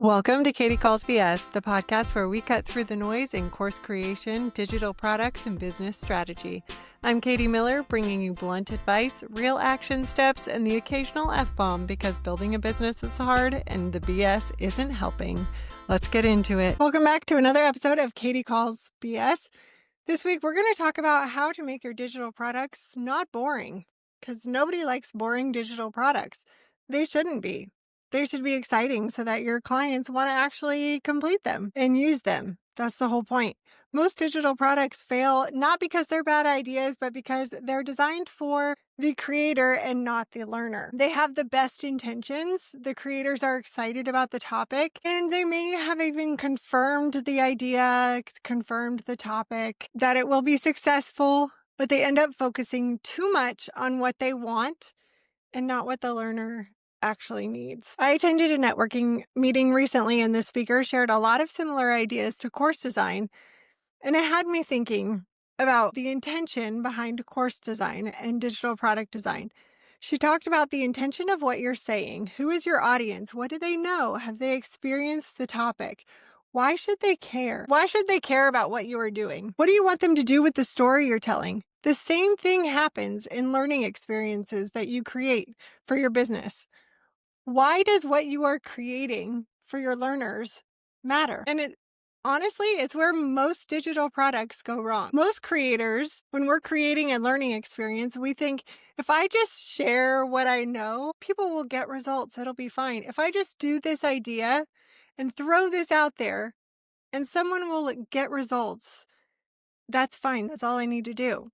Welcome to Katy Calls BS, the podcast where we cut through the noise in course creation, digital products, and business strategy. I'm Katy Miller, bringing you blunt advice, real action steps, and the occasional F-bomb because building a business is hard and the BS isn't helping. Let's get into it. Welcome back to another episode of Katy Calls BS. This week, we're going to talk about how to make your digital products not boring, because nobody likes boring digital products. They shouldn't be. They should be exciting so that your clients want to actually complete them and use them. That's the whole point. Most digital products fail not because they're bad ideas, but because they're designed for the creator and not the learner. They have the best intentions. The creators are excited about the topic, and they may have even confirmed the idea, confirmed the topic, that it will be successful, but they end up focusing too much on what they want and not what the learner actually needs. I attended a networking meeting recently, and the speaker shared a lot of similar ideas to course design, and it had me thinking about the intention behind course design and digital product design. She talked about the intention of what you're saying. Who is your audience? What do they know? Have they experienced the topic? Why should they care? Why should they care about what you are doing? What do you want them to do with the story you're telling? The same thing happens in learning experiences that you create for your business. Why does what you are creating for your learners matter? And honestly, it's where most digital products go wrong. Most creators, when we're creating a learning experience, we think if I just share what I know, people will get results. It'll be fine. If I just do this idea and throw this out there and someone will get results, that's fine. That's all I need to do.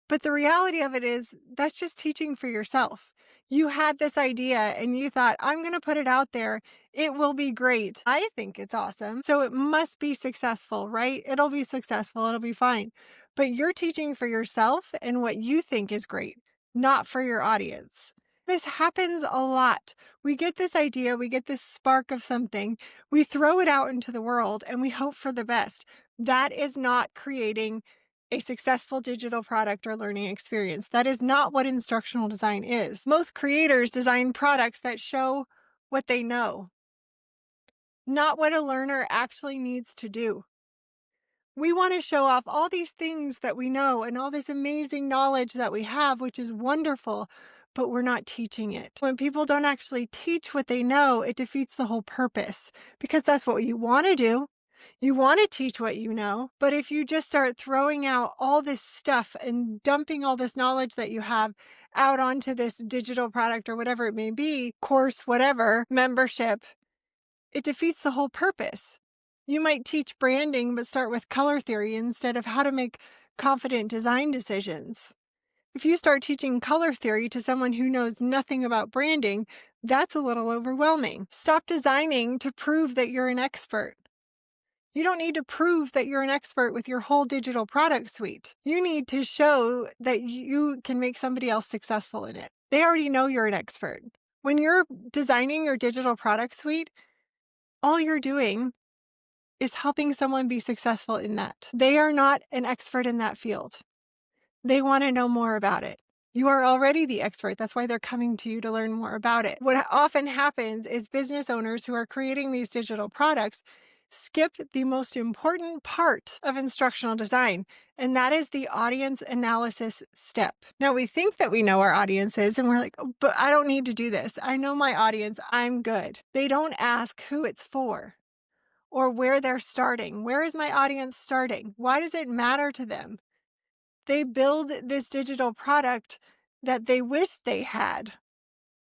But the reality of it is that's just teaching for yourself. You had this idea and you thought, I'm going to put it out there. It will be great. I think it's awesome. So it must be successful, right? It'll be successful. It'll be fine. But you're teaching for yourself and what you think is great, not for your audience. This happens a lot. We get this idea, we get this spark of something, we throw it out into the world and we hope for the best. That is not creating a successful digital product or learning experience. That is not what instructional design is. Most creators design products that show what they know, not what a learner actually needs to do. We want to show off all these things that we know and all this amazing knowledge that we have, which is wonderful, but we're not teaching it. When people don't actually teach what they know, it defeats the whole purpose, because that's what you want to do. You want to teach what you know, but if you just start throwing out all this stuff and dumping all this knowledge that you have out onto this digital product or whatever it may be, course, whatever, membership, it defeats the whole purpose. You might teach branding, but start with color theory instead of how to make confident design decisions. If you start teaching color theory to someone who knows nothing about branding, that's a little overwhelming. Stop designing to prove that you're an expert. You don't need to prove that you're an expert with your whole digital product suite. You need to show that you can make somebody else successful in it. They already know you're an expert. When you're designing your digital product suite, all you're doing is helping someone be successful in that. They are not an expert in that field. They want to know more about it. You are already the expert. That's why they're coming to you to learn more about it. What often happens is business owners who are creating these digital products skip the most important part of instructional design, and that is the audience analysis step. Now, we think that we know our audiences, and we're like, oh, but I don't need to do this. I know my audience. I'm good. They don't ask who it's for or where they're starting. Where is my audience starting? Why does it matter to them? They build this digital product that they wish they had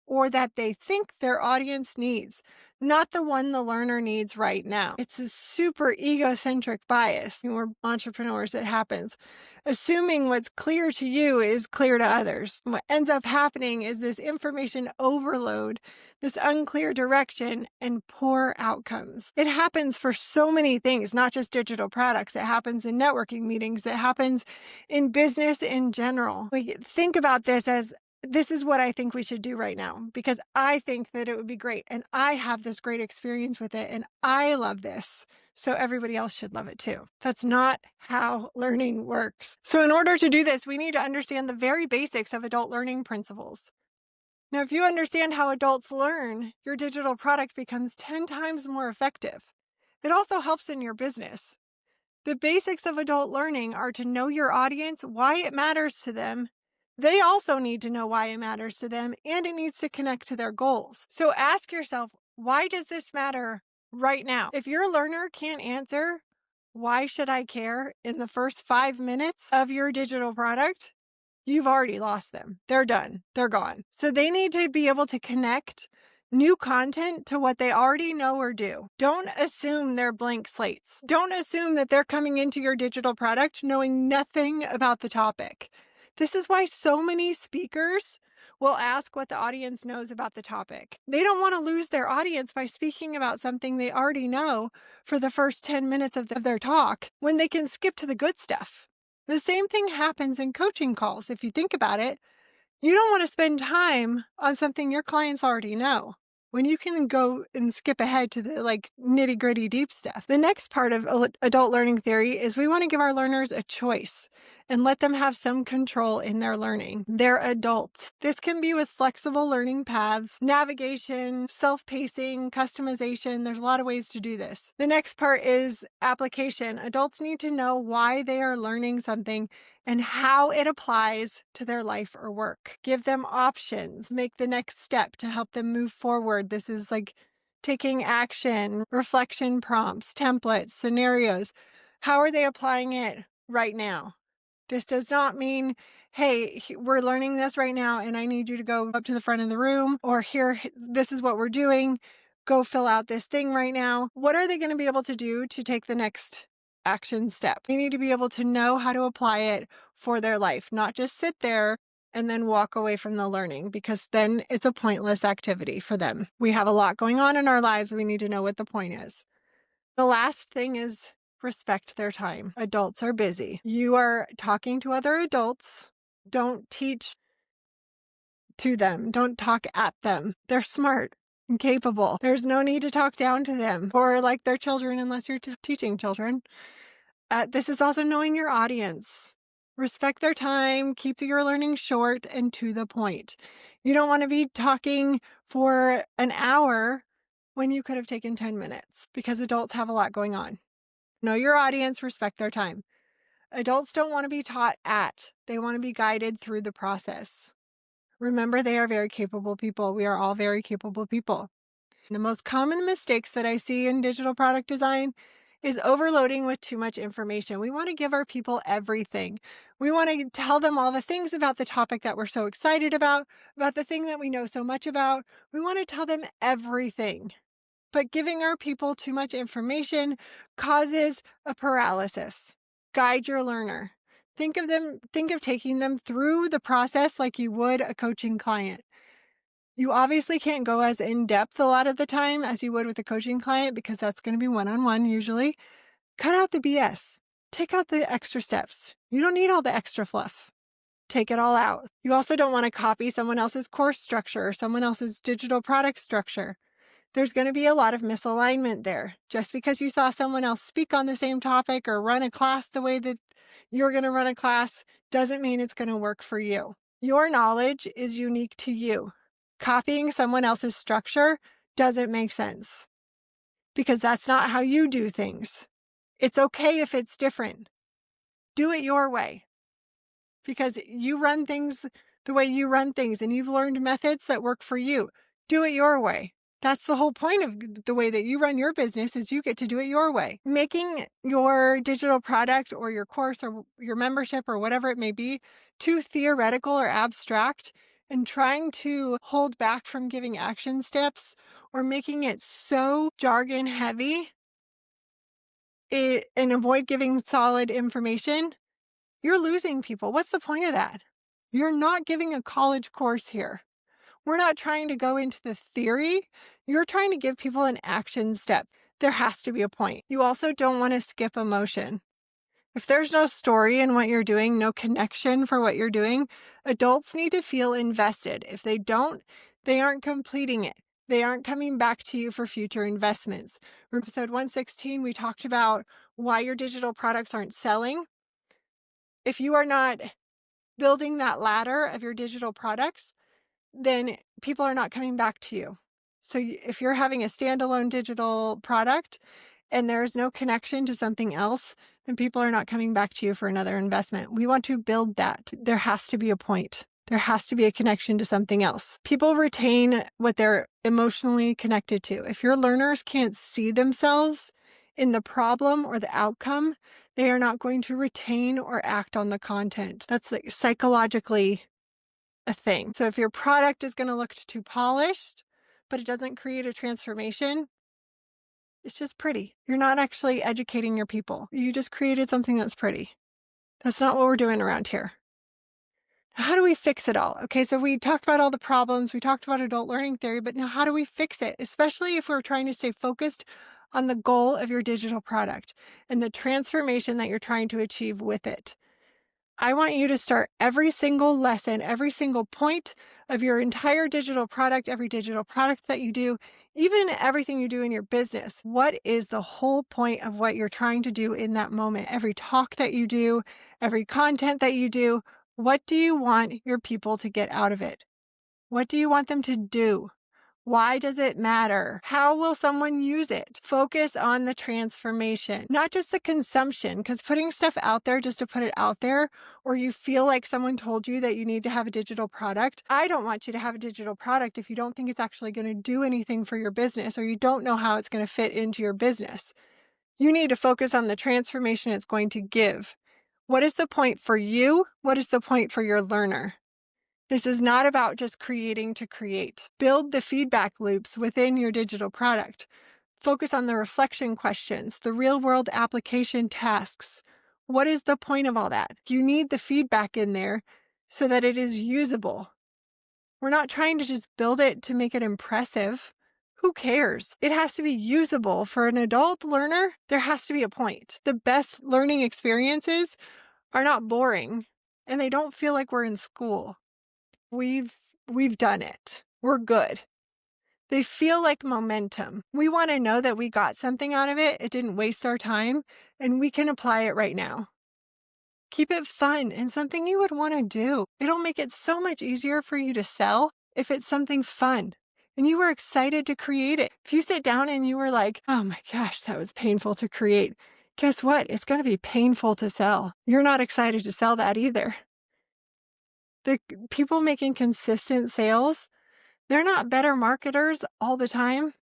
or that they think their audience needs, not the one the learner needs right now. It's a super egocentric bias. We're entrepreneurs, it happens. Assuming what's clear to you is clear to others. And what ends up happening is this information overload, this unclear direction, and poor outcomes. It happens for so many things, not just digital products. It happens in networking meetings. It happens in business in general. We think about this as this is what I think we should do right now because I think that it would be great and I have this great experience with it and I love this. So everybody else should love it too. That's not how learning works. So in order to do this, we need to understand the very basics of adult learning principles. Now, if you understand how adults learn, your digital product becomes 10 times more effective. It also helps in your business. The basics of adult learning are to know your audience, why it matters to them. They also need to know why it matters to them, and it needs to connect to their goals. So ask yourself, why does this matter right now? If your learner can't answer, why should I care in the first 5 minutes of your digital product? You've already lost them. They're done. They're gone. So they need to be able to connect new content to what they already know or do. Don't assume they're blank slates. Don't assume that they're coming into your digital product knowing nothing about the topic. This is why so many speakers will ask what the audience knows about the topic. They don't want to lose their audience by speaking about something they already know for the first 10 minutes of their talk when they can skip to the good stuff. The same thing happens in coaching calls. If you think about it, you don't want to spend time on something your clients already know when you can go and skip ahead to the nitty gritty deep stuff. The next part of adult learning theory is we want to give our learners a choice and let them have some control in their learning. They're adults. This can be with flexible learning paths, navigation, self-pacing, customization. There's a lot of ways to do this. The next part is application. Adults need to know why they are learning something and how it applies to their life or work. Give them options, make the next step to help them move forward. This is like taking action, reflection prompts, templates, scenarios. How are they applying it right now? This does not mean, hey, we're learning this right now and I need you to go up to the front of the room, or here, this is what we're doing. Go fill out this thing right now. What are they going to be able to do to take the next action step? They need to be able to know how to apply it for their life, not just sit there and then walk away from the learning, because then it's a pointless activity for them. We have a lot going on in our lives. We need to know what the point is. The last thing is respect their time. Adults are busy. You are talking to other adults. Don't teach to them. Don't talk at them. They're smart and capable. There's no need to talk down to them or like they're children unless you're teaching children. This is also knowing your audience. Respect their time. Keep your learning short and to the point. You don't want to be talking for an hour when you could have taken 10 minutes, because adults have a lot going on. Know your audience, respect their time. Adults don't want to be taught at, they want to be guided through the process. Remember, they are very capable people. We are all very capable people. The most common mistakes that I see in digital product design is overloading with too much information. We want to give our people everything. We want to tell them all the things about the topic that we're so excited about the thing that we know so much about. We want to tell them everything. But giving our people too much information causes a paralysis. Guide your learner. Think of taking them through the process like you would a coaching client. You obviously can't go as in depth a lot of the time as you would with a coaching client, because that's going to be one-on-one usually. Cut out the BS. Take out the extra steps. You don't need all the extra fluff. Take it all out. You also don't want to copy someone else's course structure or someone else's digital product structure. There's going to be a lot of misalignment there. Just because you saw someone else speak on the same topic or run a class the way that you're going to run a class doesn't mean it's going to work for you. Your knowledge is unique to you. Copying someone else's structure doesn't make sense, because that's not how you do things. It's okay if it's different. Do it your way, because you run things the way you run things and you've learned methods that work for you. Do it your way. That's the whole point of the way that you run your business, is you get to do it your way. Making your digital product or your course or your membership or whatever it may be too theoretical or abstract and trying to hold back from giving action steps or making it so jargon heavy and avoid giving solid information, you're losing people. What's the point of that? You're not giving a college course here. We're not trying to go into the theory. You're trying to give people an action step. There has to be a point. You also don't want to skip emotion. If there's no story in what you're doing, no connection for what you're doing, adults need to feel invested. If they don't, they aren't completing it. They aren't coming back to you for future investments. In episode 116, we talked about why your digital products aren't selling. If you are not building that ladder of your digital products, then people are not coming back to you. So if you're having a standalone digital product and there's no connection to something else, then people are not coming back to you for another investment. We want to build that. There has to be a point. There has to be a connection to something else. People retain what they're emotionally connected to. If your learners can't see themselves in the problem or the outcome, they are not going to retain or act on the content. That's like psychologically a thing. So if your product is going to look too polished, but it doesn't create a transformation, it's just pretty. You're not actually educating your people. You just created something that's pretty. That's not what we're doing around here. How do we fix it all? Okay, so we talked about all the problems, we talked about adult learning theory, but now how do we fix it? Especially if we're trying to stay focused on the goal of your digital product and the transformation that you're trying to achieve with it. I want you to start every single lesson, every single point of your entire digital product, every digital product that you do, even everything you do in your business. What is the whole point of what you're trying to do in that moment? Every talk that you do, every content that you do, what do you want your people to get out of it? What do you want them to do? Why does it matter? How will someone use it? Focus on the transformation, not just the consumption, because putting stuff out there just to put it out there, or you feel like someone told you that you need to have a digital product. I don't want you to have a digital product if you don't think it's actually going to do anything for your business, or you don't know how it's going to fit into your business. You need to focus on the transformation it's going to give. What is the point for you? What is the point for your learner? This is not about just creating to create. Build the feedback loops within your digital product. Focus on the reflection questions, the real world application tasks. What is the point of all that? You need the feedback in there so that it is usable. We're not trying to just build it to make it impressive. Who cares? It has to be usable. For an adult learner, there has to be a point. The best learning experiences are not boring, and they don't feel like we're in school. We've done it. We're good. They feel like momentum. We want to know that we got something out of it. It didn't waste our time, and we can apply it right now. Keep it fun and something you would want to do. It'll make it so much easier for you to sell if it's something fun and you were excited to create it. If you sit down and you were like, oh my gosh, that was painful to create, guess what? It's going to be painful to sell. You're not excited to sell that either. The people making consistent sales, they're not better marketers all the time.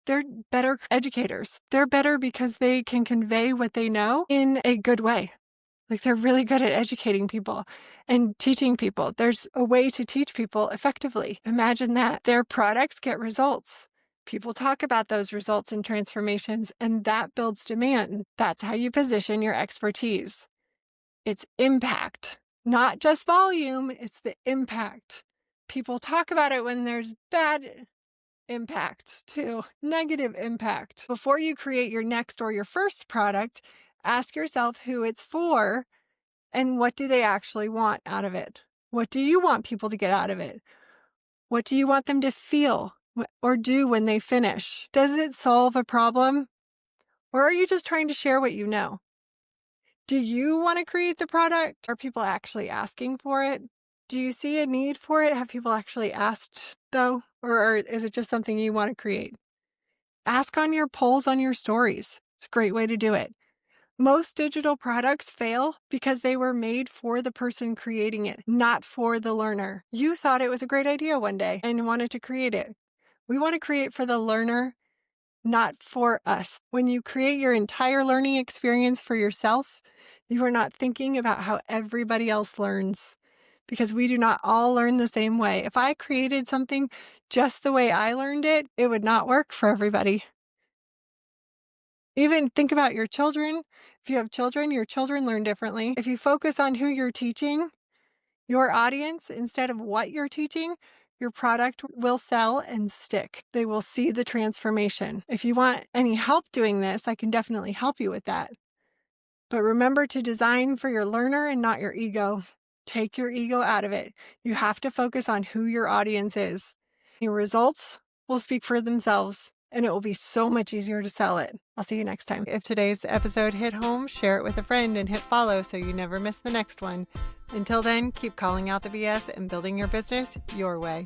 They're better educators. They're better because they can convey what they know in a good way. Like they're really good at educating people and teaching people. There's a way to teach people effectively. Imagine that. Their products get results. People talk about those results and transformations, and that builds demand. That's how you position your expertise. It's impact, not just volume, it's the impact. People talk about it when there's bad impact too, negative impact. Before you create your next or your first product, ask yourself who it's for and what do they actually want out of it? What do you want people to get out of it? What do you want them to feel or do when they finish? Does it solve a problem? Or are you just trying to share what you know? Do you want to create the product? Are people actually asking for it? Do you see a need for it? Have people actually asked, though? Or is it just something you want to create? Ask on your polls on your stories. It's a great way to do it. Most digital products fail because they were made for the person creating it, not for the learner. You thought it was a great idea one day and wanted to create it. We want to create for the learner, not for us. When you create your entire learning experience for yourself, you are not thinking about how everybody else learns, because we do not all learn the same way. If I created something just the way I learned it, it would not work for everybody. Even think about your children. If you have children, your children learn differently. If you focus on who you're teaching, your audience, instead of what you're teaching, your product will sell and stick. They will see the transformation. If you want any help doing this, I can definitely help you with that. But remember to design for your learner and not your ego. Take your ego out of it. You have to focus on who your audience is. Your results will speak for themselves. and it will be so much easier to sell it. I'll see you next time. If today's episode hit home, share it with a friend and hit follow so you never miss the next one. Until then, keep calling out the BS and building your business your way.